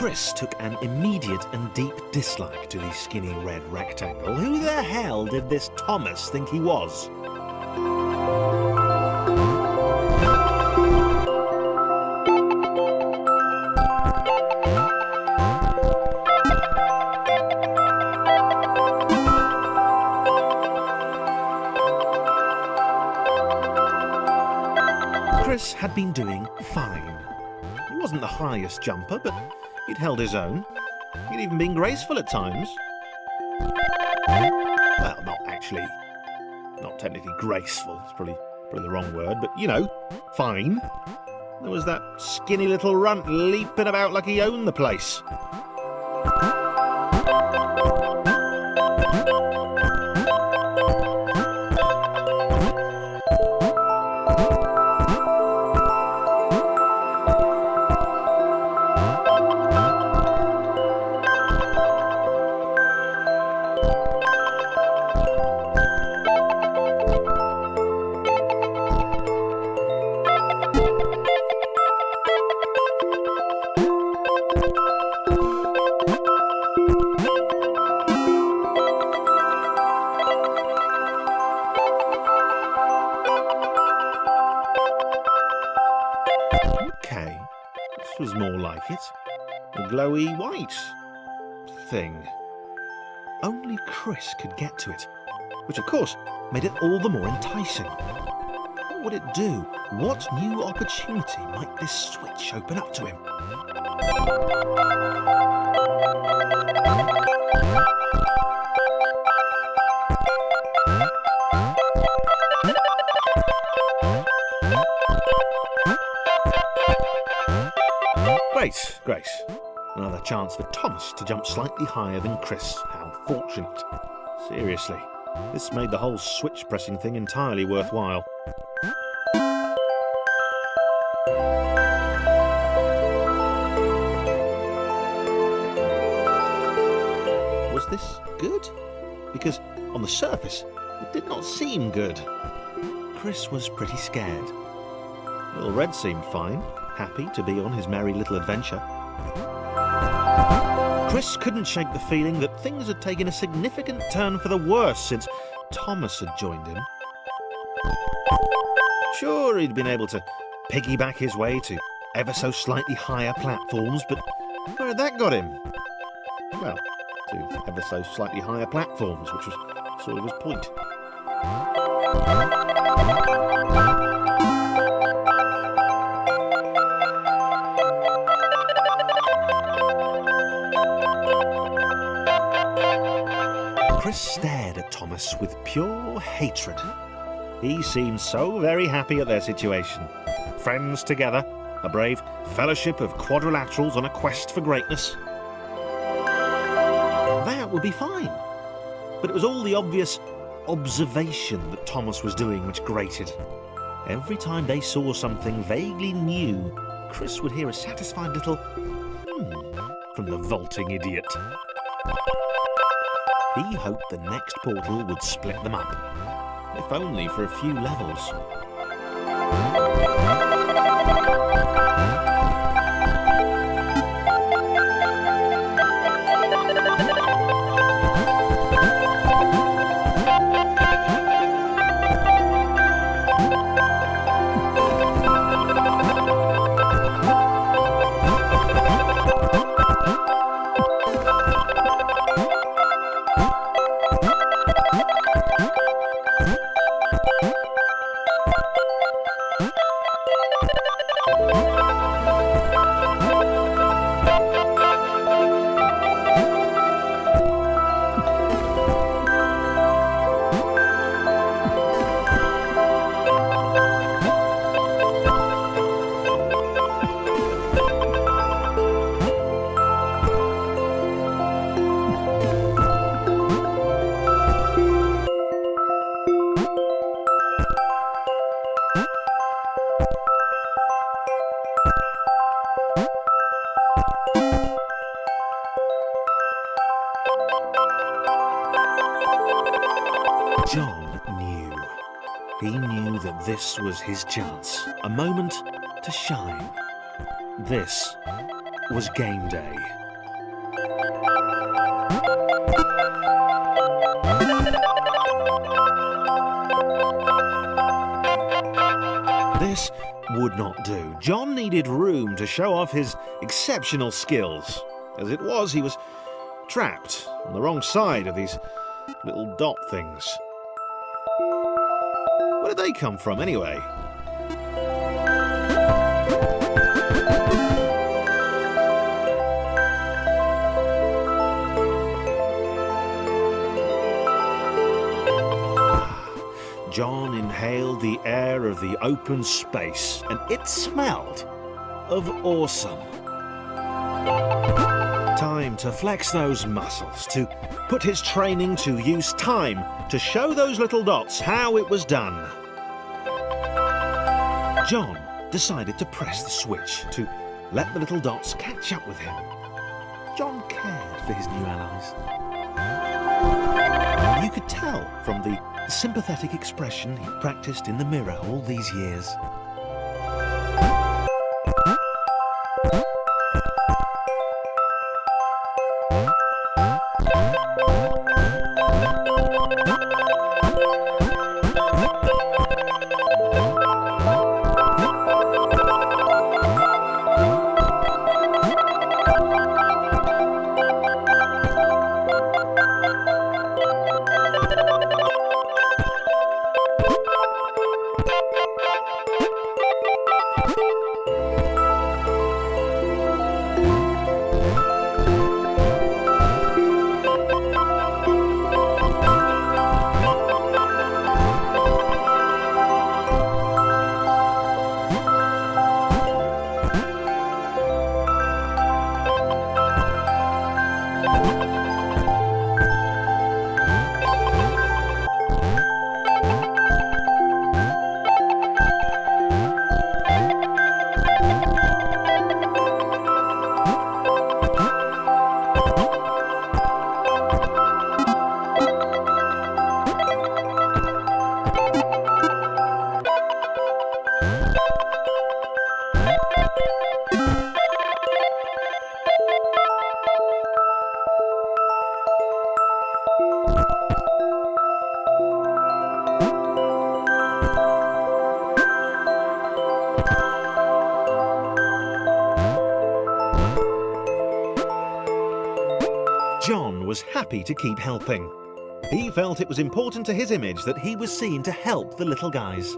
Chris took an immediate and deep dislike to the skinny red rectangle. Who the hell did this Thomas think he was? Chris had been doing fine. He wasn't the highest jumper, but he'd held his own. He'd even been graceful at times. Well, not technically graceful. It's probably the wrong word, but you know, fine. There was that skinny little runt leaping about like he owned the place. Okay, this was more like it. A glowy white thing. Only Chris could get to it, which of course made it all the more enticing. What would it do? What new opportunity might this switch open up to him? Grace. Another chance for Thomas to jump slightly higher than Chris. How fortunate. Seriously, this made the whole switch pressing thing entirely worthwhile. Was this good? Because on the surface, it did not seem good. Chris was pretty scared. Little Red seemed fine, happy to be on his merry little adventure. Chris couldn't shake the feeling that things had taken a significant turn for the worse since Thomas had joined him. Sure, he'd been able to piggyback his way to ever so slightly higher platforms, but where had that got him? Well, to ever so slightly higher platforms, which was sort of his point. Chris stared at Thomas with pure hatred. He seemed so very happy at their situation. Friends together, a brave fellowship of quadrilaterals on a quest for greatness. That would be fine. But it was all the obvious observation that Thomas was doing which grated. Every time they saw something vaguely new, Chris would hear a satisfied little from the vaulting idiot. He hoped the next portal would split them up, if only for a few levels. John knew. He knew that this was his chance, a moment to shine. This was game day. This would not do. John needed room to show off his exceptional skills. As it was, he was trapped on the wrong side of these little dot things. Where did they come from, anyway? John inhaled the air of the open space, and it smelled of awesome. Time to flex those muscles, to put his training to use, time to show those little dots how it was done. John decided to press the switch, to let the little dots catch up with him. John cared for his new allies. You could tell from the sympathetic expression he practiced in the mirror all these years. John was happy to keep helping. He felt it was important to his image that he was seen to help the little guys.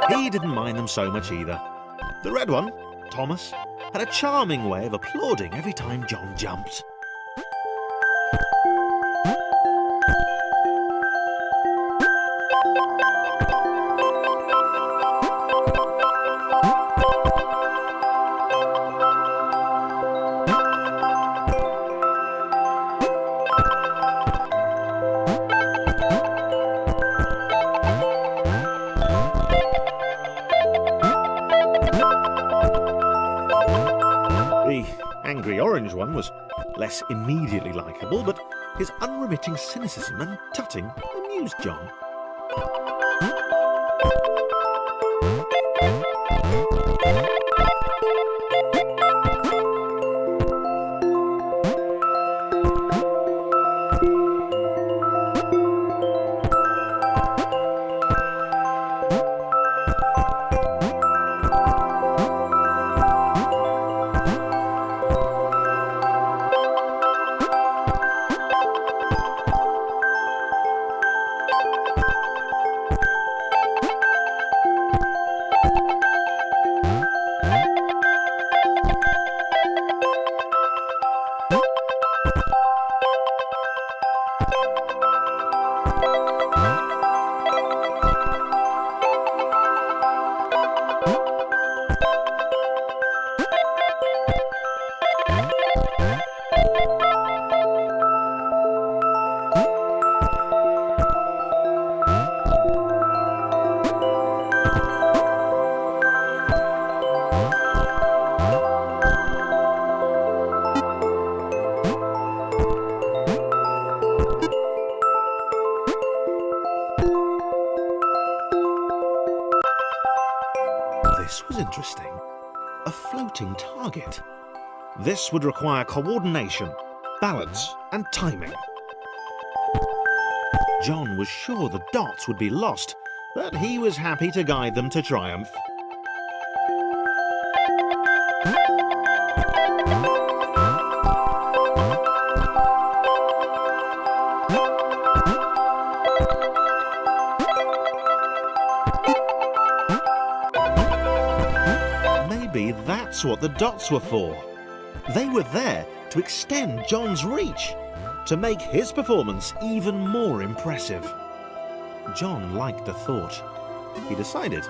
He didn't mind them so much either. The red one, Thomas, had a charming way of applauding every time John jumped. The angry orange one was less immediately likeable, but his unremitting cynicism and tutting amused John. a floating target. This would require coordination, balance, and timing. John was sure the dots would be lost, but he was happy to guide them to triumph. Maybe that's what the dots were for. They were there to extend John's reach, to make his performance even more impressive. John liked the thought. He decided